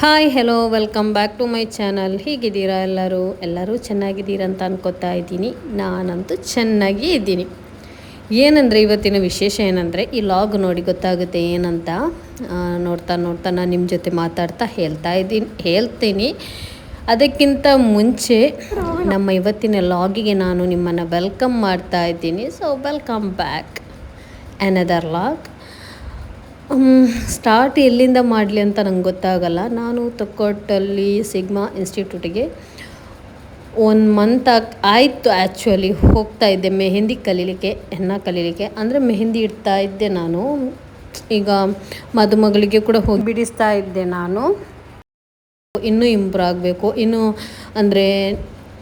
Hi hello welcome back to my channel. ಹೀಗಿದ್ದೀರಾ ಎಲ್ಲರೂ ಚೆನ್ನಾಗಿದ್ದೀರಾ ಅಂತ ಅನ್ಕೋತಾ ಇದ್ದೀನಿ. ನಾನಂತೂ ಚೆನ್ನಾಗಿ ಇದ್ದೀನಿ. ಏನಂದರೆ ಇವತ್ತಿನ ವಿಶೇಷ ಏನಂದರೆ ಈ ಲಾಗ್ ನೋಡಿ ಗೊತ್ತಾಗುತ್ತೆ ಏನಂತ. ನೋಡ್ತಾ ನಾನು ನಿಮ್ಮ ಜೊತೆ ಮಾತಾಡ್ತಾ ಹೇಳ್ತೀನಿ. ಅದಕ್ಕಿಂತ ಮುಂಚೆ ನಮ್ಮ ಇವತ್ತಿನ ಲಾಗಿಗೆ ನಾನು ನಿಮ್ಮನ್ನು ವೆಲ್ಕಮ್ ಮಾಡ್ತಾ ಇದ್ದೀನಿ. So welcome back another log. Start ಎಲ್ಲಿಂದ ಮಾಡಲಿ ಅಂತ ನಂಗೆ ಗೊತ್ತಾಗಲ್ಲ. ನಾನು ತೊಕ್ಕೊಟ್ಟಲ್ಲಿ ಸಿಗ್ಮಾ ಇನ್ಸ್ಟಿಟ್ಯೂಟಿಗೆ 1 ಮಂತ್ ಆಯಿತು ಆ್ಯಕ್ಚುಲಿ. ಹೋಗ್ತಾ ಇದ್ದೆ ಮೆಹಂದಿ ಕಲೀಲಿಕ್ಕೆ, ಹೆನ್ನ ಕಲೀಲಿಕ್ಕೆ. ಅಂದರೆ ಮೆಹಂದಿ ಇಡ್ತಾ ಇದ್ದೆ ನಾನು. ಈಗ ಮದುಮಗಳಿಗೆ ಕೂಡ ಹೋಗಿ ಬಿಡಿಸ್ತಾ ಇದ್ದೆ ನಾನು. ಇನ್ನೂ ಇಂಪ್ರೂವ್ ಆಗಬೇಕು. ಇನ್ನೂ ಅಂದರೆ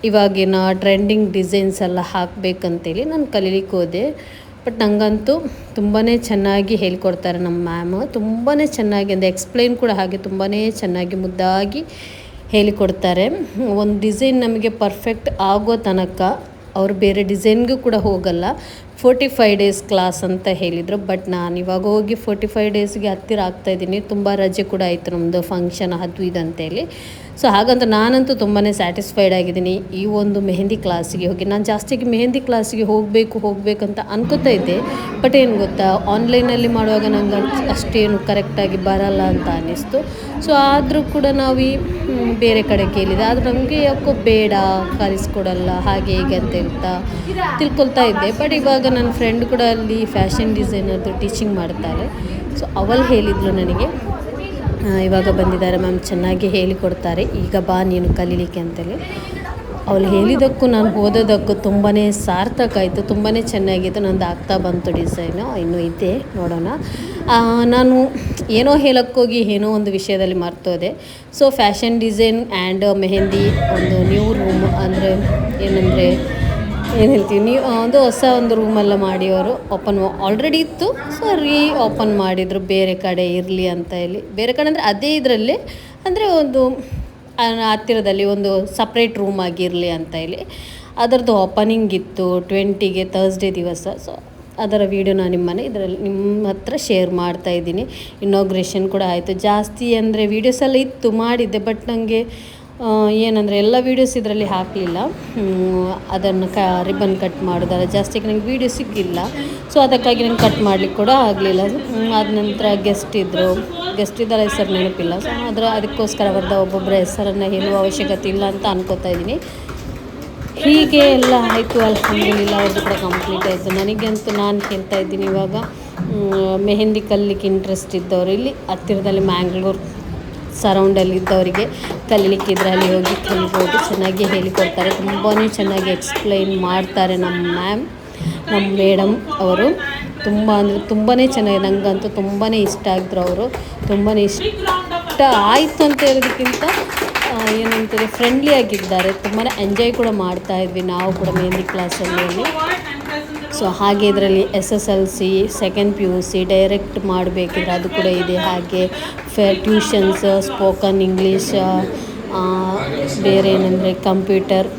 ಇವಾಗಿನ ಟ್ರೆಂಡಿಂಗ್ ಡಿಸೈನ್ಸ್ ಎಲ್ಲ ಹಾಕಬೇಕಂತೇಳಿ ನಾನು ಕಲೀಲಿಕ್ಕೆ ಹೋದೆ. ಬಟ್ ನನಗಂತೂ ತುಂಬಾ ಚೆನ್ನಾಗಿ ಹೇಳ್ಕೊಡ್ತಾರೆ ನಮ್ಮ ಮ್ಯಾಮ್. ತುಂಬಾ ಚೆನ್ನಾಗಿ ಅಂದರೆ ಎಕ್ಸ್ಪ್ಲೈನ್ ಕೂಡ ಹಾಗೆ ತುಂಬಾ ಚೆನ್ನಾಗಿ ಮುದ್ದಾಗಿ ಹೇಳಿಕೊಡ್ತಾರೆ. ಒಂದು ಡಿಸೈನ್ ನಮಗೆ ಪರ್ಫೆಕ್ಟ್ ಆಗೋ ತನಕ ಅವರು ಬೇರೆ ಡಿಸೈನ್ಗೂ ಕೂಡ ಹೋಗಲ್ಲ. 45 ಡೇಸ್ ಕ್ಲಾಸ್ ಅಂತ ಹೇಳಿದರು. ಬಟ್ ನಾನು ಇವಾಗ ಹೋಗಿ 45 ಡೇಸ್ಗೆ ಹತ್ತಿರ ಆಗ್ತಾಯಿದ್ದೀನಿ. ತುಂಬ ರಜೆ ಕೂಡ ಆಯಿತು ನಮ್ಮದು ಫಂಕ್ಷನ್ ಅದು ಇದು ಅಂತೇಳಿ. ಸೊ ಹಾಗಂತ ನಾನಂತೂ ತುಂಬಾ ಸ್ಯಾಟಿಸ್ಫೈಡ್ ಆಗಿದ್ದೀನಿ ಈ ಒಂದು ಮೆಹಂದಿ ಕ್ಲಾಸಿಗೆ ಹೋಗಿ. ನಾನು ಜಾಸ್ತಿಯಾಗಿ ಮೆಹಂದಿ ಕ್ಲಾಸಿಗೆ ಹೋಗಬೇಕಂತ ಅನ್ಕೋತಾ ಇದ್ದೆ. ಬಟ್ ಏನು ಗೊತ್ತಾ, ಆನ್ಲೈನಲ್ಲಿ ಮಾಡುವಾಗ ನಂಗೆ ಅಷ್ಟೇನು ಕರೆಕ್ಟಾಗಿ ಬರಲ್ಲ ಅಂತ ಅನ್ನಿಸ್ತು. ಸೊ ಆದರೂ ಕೂಡ ನಾವು ಬೇರೆ ಕಡೆ ಕೇಳಿದೆ. ಆದರೂ ನಮಗೆ ಯಾಕೋ ಬೇಡ, ಕಲಿಸ್ಕೊಡಲ್ಲ ಹಾಗೆ ಹೀಗೆ ಅಂತ ತಿಳ್ಕೊಳ್ತಾ ಇದ್ದೆ. ಬಟ್ ಇವಾಗ ನನ್ನ ಫ್ರೆಂಡ್ ಕೂಡ ಅಲ್ಲಿ ಫ್ಯಾಷನ್ ಡಿಸೈನರ್ದು ಟೀಚಿಂಗ್ ಮಾಡ್ತಾರೆ. ಸೊ ಅವಳು ಹೇಳಿದ್ಲು ನನಗೆ, ಇವಾಗ ಬಂದಿದ್ದಾರೆ ಮ್ಯಾಮ್, ಚೆನ್ನಾಗಿ ಹೇಳಿಕೊಡ್ತಾರೆ, ಈಗ ಬಾ ನೀನು ಕಲೀಲಿಕ್ಕೆ ಅಂತೇಳಿ. ಅವಳು ಹೇಳಿದ್ದಕ್ಕೂ ನಾನು ಓದೋದಕ್ಕೂ ತುಂಬಾ ಸಾರ್ಥಕ ಆಯಿತು. ತುಂಬಾ ಚೆನ್ನಾಗಿತ್ತು. ನಂದು ಆಗ್ತಾ ಬಂತು ಡಿಸೈನು, ಇನ್ನೂ ಇದೆ ನೋಡೋಣ. ನಾನು ಏನೋ ಹೇಳೋಕ್ಕೋಗಿ ಏನೋ ಒಂದು ವಿಷಯದಲ್ಲಿ ಮರ್ತೋದೆ. So fashion design and mehndi ಒಂದು ನ್ಯೂ ರೂಮ್ ಅಂದರೆ ಏನಂದರೆ ಏನು ಹೇಳ್ತೀವಿ, ಹೊಸ ಒಂದು ರೂಮೆಲ್ಲ ಮಾಡಿ ಅವರು ಆಲ್ರೆಡಿ ಇತ್ತು. ಸೊ ಓಪನ್ ಮಾಡಿದರು ಬೇರೆ ಕಡೆ ಇರಲಿ ಅಂತ ಹೇಳಿ. ಬೇರೆ ಕಡೆ ಅಂದರೆ ಅದೇ ಇದರಲ್ಲಿ ಅಂದರೆ ಒಂದು ಹತ್ತಿರದಲ್ಲಿ ಒಂದು ಸಪ್ರೇಟ್ ರೂಮ್ ಆಗಿರಲಿ ಅಂತ ಹೇಳಿ ಅದರದ್ದು ಓಪನಿಂಗ್ ಇತ್ತು 20ಗೆ ಥರ್ಸ್ಡೇ ದಿವಸ. ಸೊ ಅದರ ವೀಡಿಯೋ ನಾನು ನಿಮ್ಮ ಹತ್ರ ಶೇರ್ ಮಾಡ್ತಾಯಿದ್ದೀನಿ. ಇನಾಗ್ರೇಷನ್ ಕೂಡ ಆಯಿತು. ಜಾಸ್ತಿ ಅಂದರೆ ವೀಡಿಯೋಸ್ ಎಲ್ಲ ಇತ್ತು, ಮಾಡಿದ್ದೆ. ಬಟ್ ನನಗೆ ಏನಂದರೆ ಎಲ್ಲ ವೀಡಿಯೋಸ್ ಇದರಲ್ಲಿ ಹಾಕಲಿಲ್ಲ. ಅದನ್ನು ರಿಬ್ಬನ್ ಕಟ್ ಮಾಡೋದಲ್ಲ, ಜಾಸ್ತಿ ನನಗೆ ವೀಡಿಯೋ ಸಿಕ್ಕಿಲ್ಲ. ಸೊ ಅದಕ್ಕಾಗಿ ನಂಗೆ ಕಟ್ ಮಾಡಲಿಕ್ಕೆ ಕೂಡ ಆಗಲಿಲ್ಲ. ಆದ ನಂತರ ಗೆಸ್ಟ್ ಇದ್ದರ ಹೆಸರು ನೆನಪಿಲ್ಲ. ಸೊ ಅದಕ್ಕೋಸ್ಕರ ಅವ್ರದ್ದು ಒಬ್ಬೊಬ್ಬರ ಹೆಸರನ್ನು ಹೇಳುವ ಅವಶ್ಯಕತೆ ಇಲ್ಲ ಅಂತ ಅನ್ಕೋತಾ ಇದ್ದೀನಿ. ಹೀಗೆ ಎಲ್ಲ ಆಯಿತು. ಅಲ್ಹಮ್ದುಲಿಲ್ಲ, ಅವ್ರದ್ದು ಕೂಡ ಕಂಪ್ಲೀಟ್ ಆಯಿತು. ನನಗಂತೂ ನಾನು ಹೇಳ್ತಾ ಇದ್ದೀನಿ, ಇವಾಗ ಮೆಹಂದಿ ಕಲಿಲಿಕ್ಕೆ ಇಂಟ್ರೆಸ್ಟ್ ಇದ್ದವರು ಇಲ್ಲಿ ಹತ್ತಿರದಲ್ಲಿ ಮ್ಯಾಂಗ್ಳೂರು ಸರೌಂಡಲ್ಲಿ ಇದ್ದವರಿಗೆ ಕಲೀಲಿಕ್ಕೆ ಇದರಲ್ಲಿ ಹೋಗಿ ಕಲಿಬೋದು. ಚೆನ್ನಾಗಿ ಹೇಳಿಕೊಡ್ತಾರೆ, ತುಂಬಾ ಚೆನ್ನಾಗಿ ಎಕ್ಸ್ಪ್ಲೈನ್ ಮಾಡ್ತಾರೆ ನಮ್ಮ ಮೇಡಮ್ ಅವರು. ತುಂಬ ಅಂದರೆ ತುಂಬಾ ಚೆನ್ನಾಗಿ, ನನಗಂತೂ ತುಂಬಾ ಇಷ್ಟ ಆಗಿದ್ರು ಅವರು. ತುಂಬಾ ಇಷ್ಟ ಆಯಿತು ಅಂತ ಹೇಳೋದಕ್ಕಿಂತ ಏನಂತಾರೆ, ಫ್ರೆಂಡ್ಲಿ ಆಗಿದ್ದಾರೆ. ತುಂಬಾ ಎಂಜಾಯ್ ಕೂಡ ಮಾಡ್ತಾಯಿದ್ವಿ ನಾವು ಕೂಡ ಮೆಹಂದಿ ಕ್ಲಾಸಲ್ಲಿ. ಸೊ ಹಾಗೆ ಇದರಲ್ಲಿ SSLC, ಸೆಕೆಂಡ್ PUC ಡೈರೆಕ್ಟ್ ಮಾಡಬೇಕಿದ್ರೆ ಅದು ಕೂಡ ಇದೆ. ಹಾಗೆ ಟ್ಯೂಷನ್ಸ್, ಸ್ಪೋಕನ್ ಇಂಗ್ಲೀಷ್, ಬೇರೆ ಏನಂದರೆ ಕಂಪ್ಯೂಟರ್,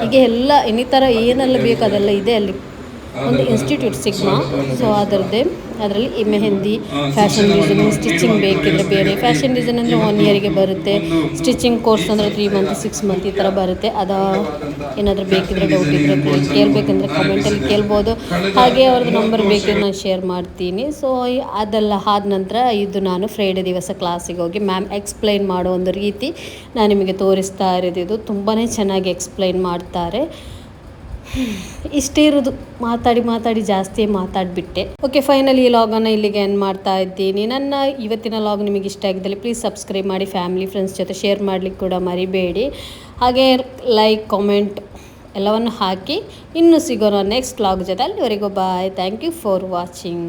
ಹೀಗೆ ಎಲ್ಲ ಇನ್ನಿತರ ಏನೆಲ್ಲ ಬೇಕು ಅದೆಲ್ಲ ಇದೆ ಅಲ್ಲಿ. ಒಂದು ಇನ್ಸ್ಟಿಟ್ಯೂಟ್ ಸಿಗ್ಮಾ. ಸೊ ಅದರಲ್ಲಿ ಈ ಮೆಹಂದಿ, ಫ್ಯಾಷನ್ ಡಿಸೈನಿಂಗ್, ಸ್ಟಿಚಿಂಗ್ ಬೇಕಿದ್ರೆ ಬೇರೆ. ಫ್ಯಾಷನ್ ಡಿಸೈನ್ ಅಂದರೆ 1 ಇಯರಿಗೆ ಬರುತ್ತೆ. ಸ್ಟಿಚಿಂಗ್ ಕೋರ್ಸ್ ಅಂದರೆ 3 ಮಂತ್ 6 ಮಂತ್ ಈ ಥರ ಬರುತ್ತೆ. ಏನಾದರೂ ಬೇಕಿದ್ರೆ ಡೌಟ್ ಇದ್ದರೆ ಕೇಳಬೇಕಂದ್ರೆ ಕಮೆಂಟಲ್ಲಿ ಕೇಳ್ಬೋದು. ಹಾಗೆ ಅವ್ರದ್ದು ನಂಬರ್ ಬೇಕಿದ್ರೆ ನಾನು ಶೇರ್ ಮಾಡ್ತೀನಿ. ಸೊ ಅದೆಲ್ಲ ಆದ ನಂತರ ಇದು ನಾನು ಫ್ರೈಡೇ ದಿವಸ ಕ್ಲಾಸಿಗೆ ಹೋಗಿ ಮ್ಯಾಮ್ ಎಕ್ಸ್ಪ್ಲೈನ್ ಮಾಡೋ ಒಂದು ರೀತಿ ನಾನು ನಿಮಗೆ ತೋರಿಸ್ತಾ ಇರೋದು. ತುಂಬಾ ಚೆನ್ನಾಗಿ ಎಕ್ಸ್ಪ್ಲೈನ್ ಮಾಡ್ತಾರೆ. ಇಷ್ಟೇ ಇರೋದು. ಮಾತಾಡಿ ಜಾಸ್ತಿ ಮಾತಾಡಿಬಿಟ್ಟೆ. ಓಕೆ, ಫೈನಲಿ ಈ ಲಾಗನ್ನು ಇಲ್ಲಿಗೆ ಎಂಡ್ ಮಾಡ್ತಾ ಇದ್ದೀನಿ. ನನ್ನ ಇವತ್ತಿನ ಲಾಗ್ ನಿಮಗೆ ಇಷ್ಟ ಆಗಿದ್ದಲ್ಲಿ ಪ್ಲೀಸ್ ಸಬ್ಸ್ಕ್ರೈಬ್ ಮಾಡಿ, ಫ್ಯಾಮಿಲಿ ಫ್ರೆಂಡ್ಸ್ ಜೊತೆ ಶೇರ್ ಮಾಡಲಿಕ್ಕೆ ಕೂಡ ಮರಿಬೇಡಿ. ಹಾಗೆ ಲೈಕ್, ಕಾಮೆಂಟ್ ಎಲ್ಲವನ್ನು ಹಾಕಿ ಇನ್ನೂ ಸಿಗೋಣ ನೆಕ್ಸ್ಟ್ ಲಾಗ್ ಜೊತೆ. ಅಲ್ಲಿವರೆಗೂ bye. Thank you for watching.